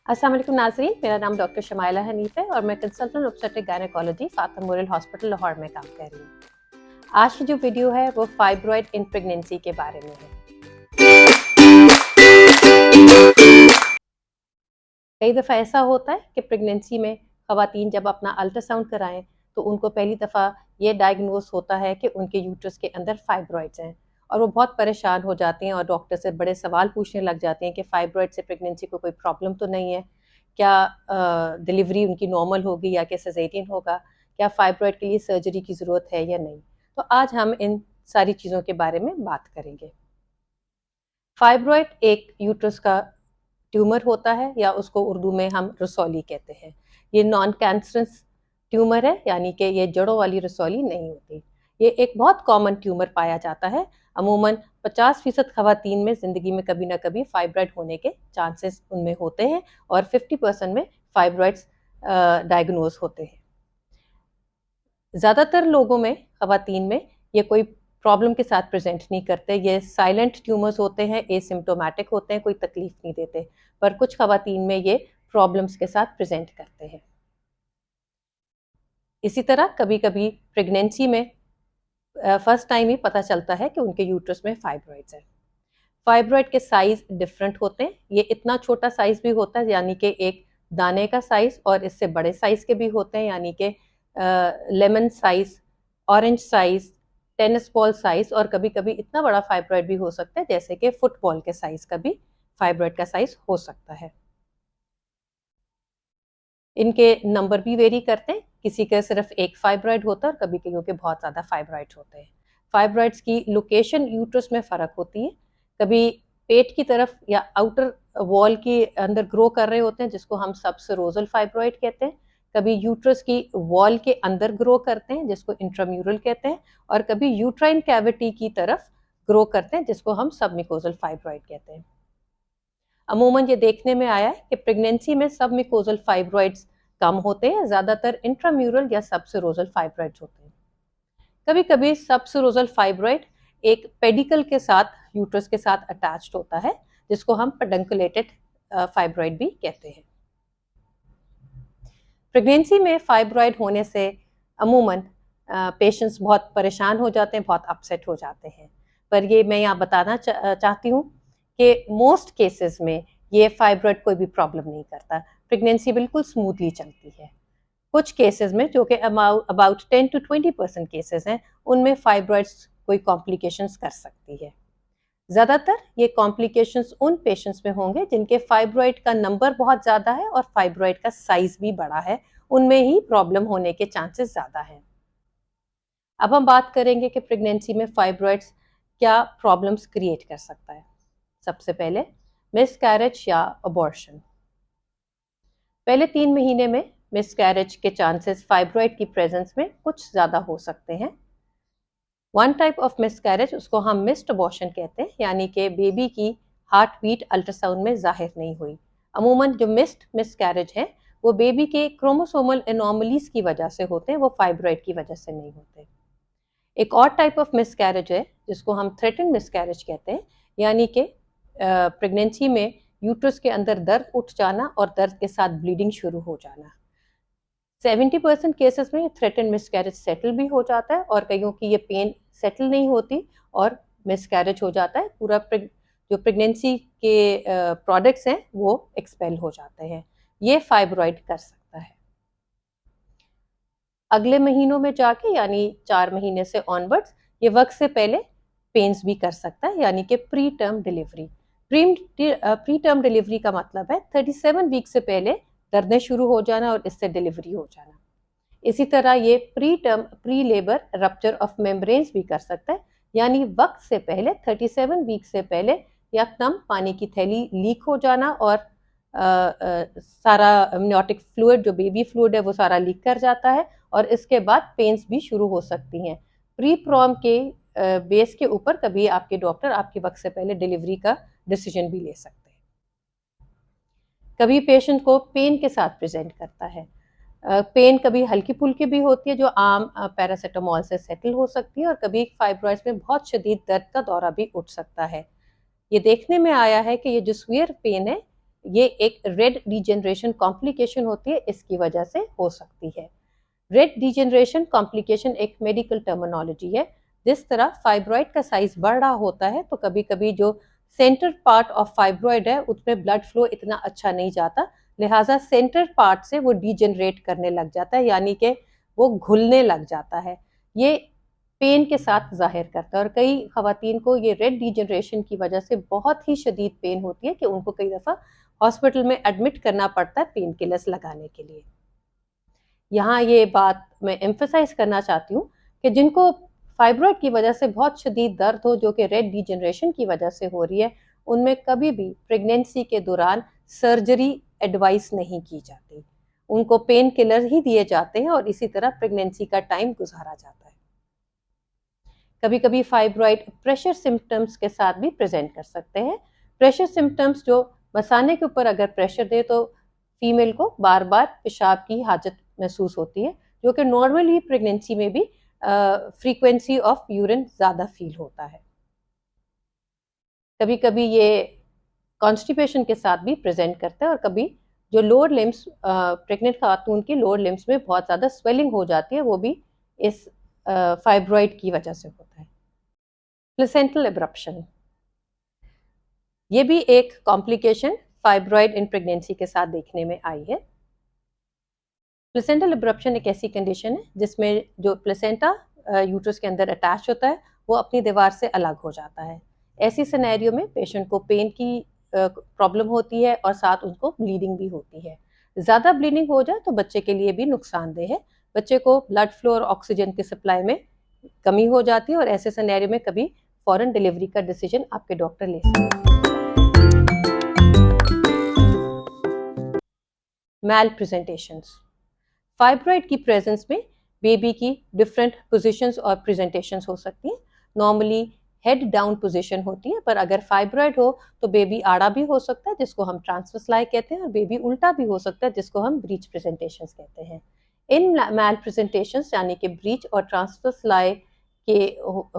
अस्सलाम वालेकुम नाज़रीन, मेरा नाम डॉक्टर शमाइला हनीफ है और मैं consultant obstetric gynaecology Fatima memorial hospital Lahore में काम कर रही हूँ। आज की जो वीडियो है वो फाइब्रॉइड इन प्रेगनेंसी के बारे में है। कई दफ़ा ऐसा होता है कि प्रेगनेंसी में ख़वातीन जब अपना अल्ट्रासाउंड कराएं तो उनको पहली दफ़ा ये डायग्नोस होता है कि उनके यूट्रस के अंदर फाइब्रॉइड्स हैं और वो बहुत परेशान हो जाते हैं और डॉक्टर से बड़े सवाल पूछने लग जाते हैं कि फाइब्रॉइड से प्रेगनेंसी को कोई प्रॉब्लम तो नहीं है, क्या डिलीवरी उनकी नॉर्मल होगी या कि सिज़ेरियन होगा, क्या फाइब्रॉइड के लिए सर्जरी की ज़रूरत है या नहीं। तो आज हम इन सारी चीज़ों के बारे में बात करेंगे। फाइब्रॉइड एक यूट्रस का ट्यूमर होता है या उसको उर्दू में हम रसौली कहते हैं। ये नॉन कैंसरस ट्यूमर है, यानी कि ये जड़ों वाली रसौली नहीं होती। ये एक बहुत कॉमन ट्यूमर पाया जाता है। अमूमन 50% खवातीन में ज़िंदगी में कभी ना कभी फाइब्रॉइड होने के चांसेस उनमें होते हैं और 50% में फाइब्रॉइड्स डायग्नोज होते हैं। ज़्यादातर लोगों में, खवातीन में, ये कोई प्रॉब्लम के साथ प्रेजेंट नहीं करते। ये साइलेंट ट्यूमर्स होते हैं, एसिम्प्टोमेटिक होते हैं, कोई तकलीफ नहीं देते। पर कुछ खवातीन में ये प्रॉब्लम्स के साथ प्रेजेंट करते हैं। इसी तरह कभी कभी प्रेगनेंसी में फर्स्ट टाइम ही पता चलता है कि उनके यूट्रस में फाइब्रॉइड्स है। फाइब्रॉइड के साइज डिफरेंट होते हैं। ये इतना छोटा साइज भी होता है, यानी कि एक दाने का साइज, और इससे बड़े साइज के भी होते हैं, यानी कि lemon size, orange size, tennis ball size, और कभी कभी इतना बड़ा फाइब्रॉइड भी हो सकता है जैसे कि फुटबॉल के साइज का भी फाइब्रॉइड का साइज हो सकता है। इनके नंबर भी वेरी करते हैं, किसी का सिर्फ एक फाइब्रॉइड होता है और कभी कहीं के बहुत ज़्यादा फाइब्रॉइड्स होते हैं। फाइब्रॉइड्स की लोकेशन यूट्रस में फ़र्क होती है। कभी पेट की तरफ या आउटर वॉल के अंदर ग्रो कर रहे होते हैं, जिसको हम सबसरोजल फाइब्रॉइड कहते हैं। कभी यूट्रस की वॉल के अंदर ग्रो करते हैं, जिसको इंट्राम्यूरल कहते हैं। और कभी यूट्राइन कैविटी की तरफ ग्रो करते हैं, जिसको हम सबमिकोजल फाइब्रॉइड कहते हैं। अमूमन ये देखने में आया है कि प्रेगनेंसी में सबमिकोजल फाइब्रॉइड्स कम होते हैं, ज़्यादातर इंट्राम्यूरल या सबसेरोजल फाइब्रॉइड्स होते हैं। कभी कभी सबसेरोजल फाइब्रॉइड एक पेडिकल के साथ, यूट्रस के साथ अटैच्ड होता है, जिसको हम पेडंकुलेटेड फाइब्रॉइड भी कहते हैं। प्रेगनेंसी में फाइब्रॉइड होने से अमूमन पेशेंट्स बहुत परेशान हो जाते हैं, बहुत अपसेट हो जाते हैं। पर ये मैं यहाँ बताना चाहती हूँ कि मोस्ट केसेस में ये फाइब्रॉइड कोई भी प्रॉब्लम नहीं करता। प्रेगनेंसी बिल्कुल स्मूथली चलती है। कुछ केसेस में, जो कि अबाउट 10 to 20% केसेस हैं, उनमें फाइब्रॉइड्स कोई कॉम्प्लिकेशंस कर सकती है। ज़्यादातर ये कॉम्प्लिकेशंस उन पेशेंट्स में होंगे जिनके फाइब्रॉइड का नंबर बहुत ज़्यादा है और फाइब्रॉइड का साइज भी बड़ा है, उनमें ही प्रॉब्लम होने के चांसेस ज़्यादा हैं। अब हम बात करेंगे कि प्रेगनेंसी में फाइब्रॉइड्स क्या प्रॉब्लम्स क्रिएट कर सकता है। सबसे पहले मिसकैरेज या अबॉर्शन। पहले 3 महीने में मिसकैरेज के चांसेस फाइब्रॉइड की प्रेजेंस में कुछ ज़्यादा हो सकते हैं। वन टाइप ऑफ मिसकैरेज, उसको हम मिस्ड अबॉर्शन कहते हैं, यानी कि बेबी की हार्ट बीट अल्ट्रासाउंड में जाहिर नहीं हुई। अमूमन जो मिस्ड मिसकैरेज है वो बेबी के क्रोमोसोमल एनॉमलीज की वजह से होते हैं, वो फाइब्रॉइड की वजह से नहीं होते। एक और टाइप ऑफ मिसकैरेज है जिसको हम थ्रेटन मिसकैरेज कहते हैं, यानी कि प्रेगनेंसी में यूट्रस के अंदर दर्द उठ जाना और दर्द के साथ ब्लीडिंग शुरू हो जाना। 70% केसेस में थ्रेटन मिसकैरेज सेटल भी हो जाता है और कईयों की ये पेन सेटल नहीं होती और मिसकैरेज हो जाता है। पूरा जो प्रेगनेंसी के प्रोडक्ट्स हैं वो एक्सपेल हो जाते हैं। ये फाइब्रॉइड कर सकता है। अगले महीनों में जाके, यानी 4 महीने से ऑनवर्ड्स, ये वक्त से पहले पेन्स भी कर सकता है, यानी कि pre term delivery. Pre term delivery का मतलब है 37 वीक से पहले दर्दें शुरू हो जाना और इससे डिलीवरी हो जाना। इसी तरह ये pre labour rupture of membranes भी कर सकता है, यानी वक्त से पहले 37 वीक से पहले यकदम पानी की थैली लीक हो जाना और सारा अमनियोटिक फ्लूइड, जो बेबी फ्लूइड है, वो सारा लीक कर जाता है और इसके बाद पेन्स भी शुरू हो सकती हैं। प्री प्रॉम के बेस के ऊपर कभी आपके डॉक्टर आपके वक्त से पहले डिलीवरी का डिसीजन भी ले सकते हैं। कभी पेशेंट को पेन के साथ प्रेजेंट करता है। पेन कभी हल्की फुल्की भी होती है जो आम पैरासीटामोल से सेटल हो सकती है, और कभी फाइब्रॉइड्स में बहुत शदीद दर्द का दौरा भी उठ सकता है। ये देखने में आया है कि ये जो सीवियर पेन है ये एक रेड डिजेनरेशन कॉम्प्लिकेशन होती है, इसकी वजह से हो सकती है। रेड डिजेनरेशन कॉम्प्लिकेशन एक मेडिकल टर्मिनोलॉजी है। जिस तरह फाइब्रॉइड का साइज बढ़ रहा होता है तो कभी कभी जो सेंटर पार्ट ऑफ फाइब्रॉइड है उसमें ब्लड फ्लो इतना अच्छा नहीं जाता, लिहाजा सेंटर पार्ट से वो डिजेनरेट करने लग जाता है, यानी कि वो घुलने लग जाता है। ये पेन के साथ जाहिर करता है और कई खवातीन को ये रेड डिजेनरेशन की वजह से बहुत ही शदीद पेन होती है कि उनको कई दफ़ा हॉस्पिटल में एडमिट करना पड़ता है पेन किलर्स लगाने के लिए। यहाँ ये बात मैं एम्फेसाइज करना चाहती हूँ कि जिनको फाइब्रॉइड की वजह से बहुत शदीद दर्द हो, जो कि रेड डिजेनरेशन की वजह से हो रही है, उनमें कभी भी प्रेगनेंसी के दौरान सर्जरी एडवाइस नहीं की जाती। उनको पेन किलर ही दिए जाते हैं और इसी तरह प्रेगनेंसी का टाइम गुजारा जाता है। कभी कभी फाइब्रॉइड प्रेशर सिम्टम्स के साथ भी प्रेजेंट कर सकते हैं। प्रेशर सिम्टम्स जो मसाने के ऊपर अगर प्रेशर दे तो फीमेल को बार बार पेशाब की हाजत महसूस होती है, जो कि नॉर्मली प्रेगनेंसी में भी फ्रीक्वेंसी ऑफ यूरिन ज़्यादा फील होता है। कभी कभी ये कॉन्स्टिपेशन के साथ भी प्रेजेंट करता है और कभी जो लोअर लिम्स प्रेग्नेंट खातून की लोअर लिम्स में बहुत ज़्यादा स्वेलिंग हो जाती है, वो भी इस फाइब्रॉइड की वजह से होता है। प्लेसेंटल एब्रप्शन, ये भी एक कॉम्प्लिकेशन फाइब्रॉइड इन प्रेगनेंसी के साथ देखने में आई है। प्लेसेंटल एब्रप्शन एक ऐसी कंडीशन है जिसमें जो प्लेसेंटा यूट्रस के अंदर अटैच होता है वो अपनी दीवार से अलग हो जाता है। ऐसी सिनेरियो में पेशेंट को पेन की प्रॉब्लम होती है और साथ उनको ब्लीडिंग भी होती है। ज़्यादा ब्लीडिंग हो जाए तो बच्चे के लिए भी नुकसानदेह है। बच्चे को ब्लड फ्लो और ऑक्सीजन की सप्लाई में कमी हो जाती है और ऐसे सिनेरियो में कभी फौरन डिलीवरी का डिसीजन आपके डॉक्टर ले सकते हैं। मैल प्रेजेंटेशंस, फाइब्रॉइड की प्रेजेंस में बेबी की डिफरेंट पोजीशंस और प्रेजेंटेशंस हो सकती हैं। नॉर्मली हेड डाउन पोजीशन होती है, पर अगर फाइब्रॉइड हो तो बेबी आड़ा भी हो सकता है जिसको हम ट्रांसवर्स लाई कहते हैं, और बेबी उल्टा भी हो सकता है जिसको हम ब्रीच प्रेजेंटेशंस कहते हैं। इन मैल प्रेजेंटेशंस यानी कि ब्रीच और ट्रांसवर्स लाई के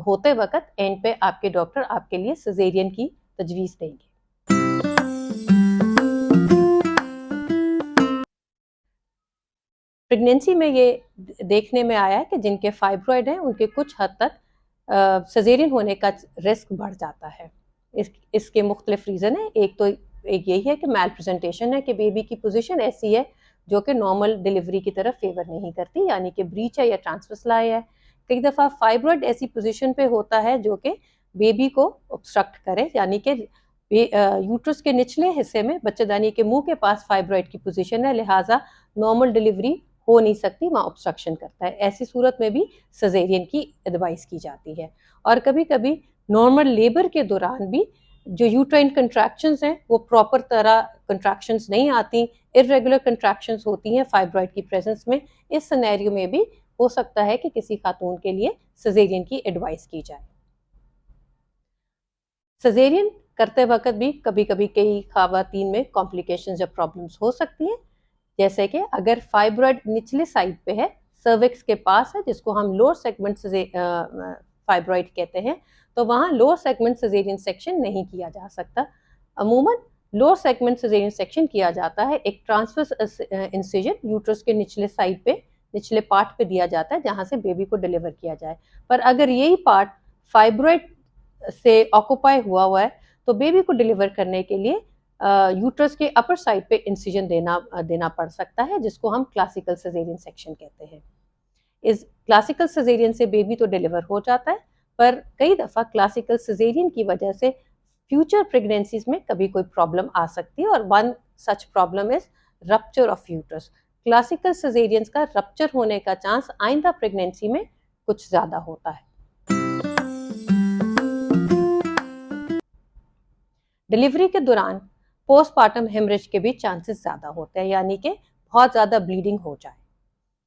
होते वक्त एंड पे आपके डॉक्टर आपके लिए सिजेरियन की तजवीज़ देंगे। प्रेगनेंसी में ये देखने में आया है कि जिनके फाइब्रॉइड हैं उनके कुछ हद तक सिजेरियन होने का रिस्क बढ़ जाता है। इसके मुख्तलिफ रीज़न है। एक यही है कि मैल प्रेजेंटेशन है कि बेबी की पोजीशन ऐसी है जो कि नॉर्मल डिलीवरी की तरफ फेवर नहीं करती, यानी कि ब्रीच है या ट्रांसवर्स लाई है। कई दफ़ा फाइब्रॉइड ऐसी पोजीशन पे होता है जो कि बेबी को ऑब्स्ट्रक्ट करे, यानी कि यूट्रस के निचले हिस्से में बच्चेदानी के मुंह के पास फाइब्रॉइड की पोजीशन है, लिहाजा नॉर्मल डिलीवरी हो नहीं सकती, वहाँ ऑब्स्ट्रक्शन करता है। ऐसी सूरत में भी सिजेरियन की एडवाइस की जाती है। और कभी कभी नॉर्मल लेबर के दौरान भी जो यूट्राइन कंट्रैक्शंस हैं वो प्रॉपर तरह कंट्रैक्शंस नहीं आती, इरेगुलर कंट्रैक्शंस होती हैं फाइब्रॉइड की प्रेजेंस में। इस सिनेरियो में भी हो सकता है कि किसी खातून के लिए सिजेरियन की एडवाइस की जाए। सिजेरियन करते वक्त भी कभी कभी कई खवातीन में कॉम्प्लिकेशंस या प्रॉब्लम्स हो सकती हैं, जैसे कि अगर फाइब्रॉइड निचले साइड पे है, सर्विक्स के पास है, जिसको हम लोअर सेगमेंट फाइब्रॉइड कहते हैं, तो वहाँ लोअर सेगमेंट सिजेरियन सेक्शन नहीं किया जा सकता। अमूमन लोअर सेगमेंट सिजेरियन सेक्शन किया जाता है एक ट्रांसवर्स इंसिजन यूट्रस के निचले साइड पे, निचले पार्ट पे दिया जाता है जहाँ से बेबी को डिलीवर किया जाए। पर अगर यही पार्ट फाइब्रॉइड से ऑक्यूपाई हुआ है तो बेबी को डिलीवर करने के लिए यूट्रस के अपर साइड पे इंसिजन देना पड़ सकता है, जिसको हम क्लासिकल सिजेरियन सेक्शन कहते हैं। इस क्लासिकल सिजेरियन से बेबी तो डिलीवर हो जाता है, पर कई दफ़ा क्लासिकल सिजेरियन की वजह से फ्यूचर प्रेगनेंसीज में कभी कोई प्रॉब्लम आ सकती है, और one such problem is rupture of uterus. Classical caesarean का रप्चर होने का चांस आइंदा प्रेगनेंसी में कुछ ज़्यादा होता है। डिलीवरी के दौरान पोस्टमार्टम हेमरेज के भी चांसेस ज़्यादा होते हैं, यानी कि बहुत ज़्यादा ब्लीडिंग हो जाए।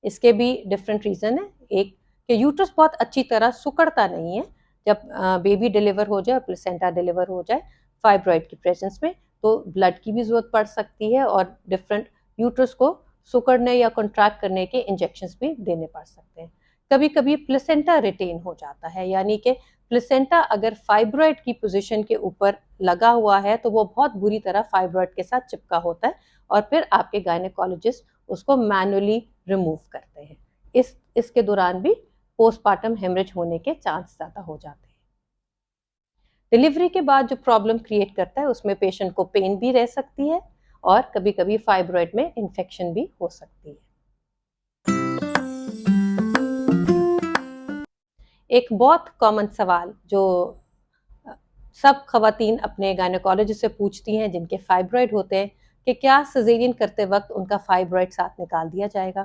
इसके भी डिफरेंट रीज़न है। एक कि यूट्रस बहुत अच्छी तरह सुकड़ता नहीं है जब बेबी डिलीवर हो जाए, प्लेसेंटा डिलीवर हो जाए फाइब्रॉइड की प्रेजेंस में, तो ब्लड की भी ज़रूरत पड़ सकती है और डिफरेंट यूट्रस को सुकड़ने या कॉन्ट्रैक्ट करने के इंजेक्शंस भी देने पड़ सकते हैं। कभी कभी प्लेसेंटा रिटेन हो जाता है, यानी कि प्लेसेंटा अगर फाइब्रॉइड की पोजीशन के ऊपर लगा हुआ है तो वो बहुत बुरी तरह फाइब्रॉइड के साथ चिपका होता है और फिर आपके गायनेकोलॉजिस्ट उसको मैनुअली रिमूव करते हैं। इसके दौरान भी पोस्टमार्टम हेमरेज होने के चांस ज़्यादा हो जाते हैं। डिलीवरी के बाद जो प्रॉब्लम क्रिएट करता है उसमें पेशेंट को पेन भी रह सकती है और कभी कभी फाइब्रॉइड में इन्फेक्शन भी हो सकती है। एक बहुत कॉमन सवाल जो सब खवातीन अपने गायनेकोलॉजिस्ट से पूछती हैं जिनके फाइब्रॉइड होते हैं कि क्या सिजेरियन करते वक्त उनका फाइब्रॉइड साथ निकाल दिया जाएगा।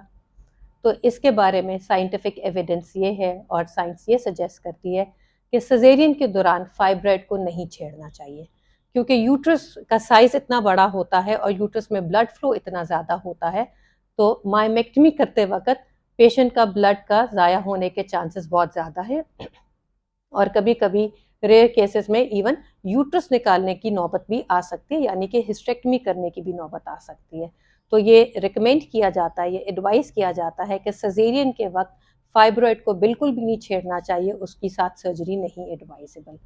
तो इसके बारे में साइंटिफिक एविडेंस ये है और साइंस ये सजेस्ट करती है कि सिजेरियन के दौरान फाइब्रॉइड को नहीं छेड़ना चाहिए, क्योंकि यूट्रस का साइज इतना बड़ा होता है और यूट्रस में ब्लड फ्लो इतना ज़्यादा होता है, तो मायोमेक्टमी करते वक्त पेशेंट का ब्लड का ज़ाया होने के चांसेस बहुत ज़्यादा है और कभी कभी रेयर केसेस में इवन यूट्रस निकालने की नौबत भी आ सकती है, यानी कि हिस्टेक्टमी करने की भी नौबत आ सकती है। तो ये रिकमेंड किया जाता है, ये एडवाइस किया जाता है कि सिजेरियन के वक्त फाइब्रॉइड को बिल्कुल भी नहीं छेड़ना चाहिए, उसकी साथ सर्जरी नहीं एडवाइजेबल।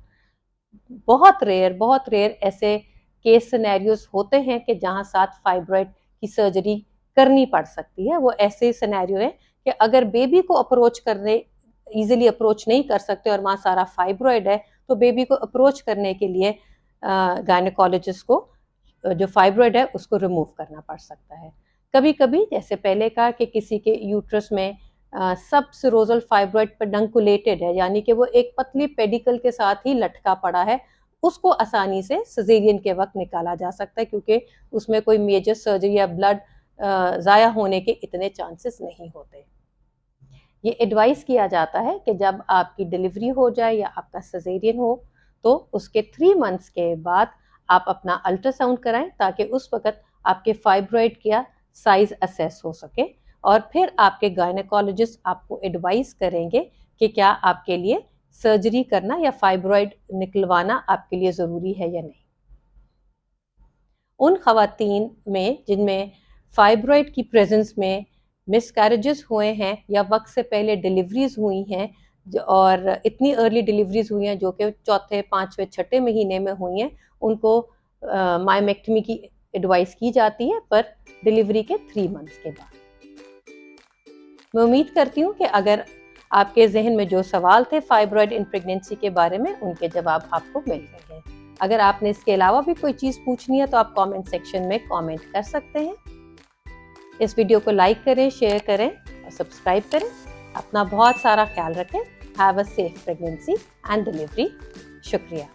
बहुत रेयर ऐसे केस सिनेरियोज होते हैं कि जहां साथ फाइब्रॉइड की सर्जरी करनी पड़ सकती है। वो ऐसे सिनेरियो है कि अगर बेबी को अप्रोच करने इजीली अप्रोच नहीं कर सकते और वहाँ सारा फाइब्रॉइड है, तो बेबी को अप्रोच करने के लिए गायनेकोलॉजिस्ट को जो फाइब्रॉइड है उसको रिमूव करना पड़ सकता है। कभी कभी जैसे पहले कहा कि किसी के यूट्रस में सब सिरोजल फाइब्रॉइड पेडंकुलेटेड है, यानी कि वो एक पतली पेडिकल के साथ ही लटका पड़ा है, उसको आसानी से सिजेरियन के वक्त निकाला जा सकता है क्योंकि उसमें कोई मेजर सर्जरी या ब्लड ज़ाया होने के इतने चांसेस नहीं होते। ये एडवाइस किया जाता है कि जब आपकी डिलीवरी हो जाए या आपका सिजेरियन हो तो उसके 3 मंथ्स के बाद आप अपना अल्ट्रासाउंड कराएं ताकि उस वक्त आपके फाइब्रॉइड का साइज असेस हो सके और फिर आपके गायनेकोलॉजिस्ट आपको एडवाइस करेंगे कि क्या आपके लिए सर्जरी करना या फाइब्रॉइड निकलवाना आपके लिए ज़रूरी है या नहीं। उन खवातीन में जिनमें फाइब्रॉइड की प्रेजेंस में मिसकैरेजेस हुए हैं या वक्त से पहले डिलीवरीज हुई हैं और इतनी अर्ली डिलीवरीज हुई हैं जो कि चौथे, पाँचवें, छठे महीने में हुई हैं, उनको मायोमेक्टमी की एडवाइस की जाती है पर डिलीवरी के 3 मंथ्स के बाद। मैं उम्मीद करती हूँ कि अगर आपके जहन में जो सवाल थे फाइब्रॉइड इन प्रेगनेंसी के बारे में, उनके जवाब आपको मिल गए हैं। अगर आपने इसके अलावा भी कोई चीज़ पूछनी है तो आप कमेंट सेक्शन में कमेंट कर सकते हैं। इस वीडियो को लाइक करें, शेयर करें और सब्सक्राइब करें। अपना बहुत सारा ख्याल रखें। Have a safe pregnancy and delivery. शुक्रिया।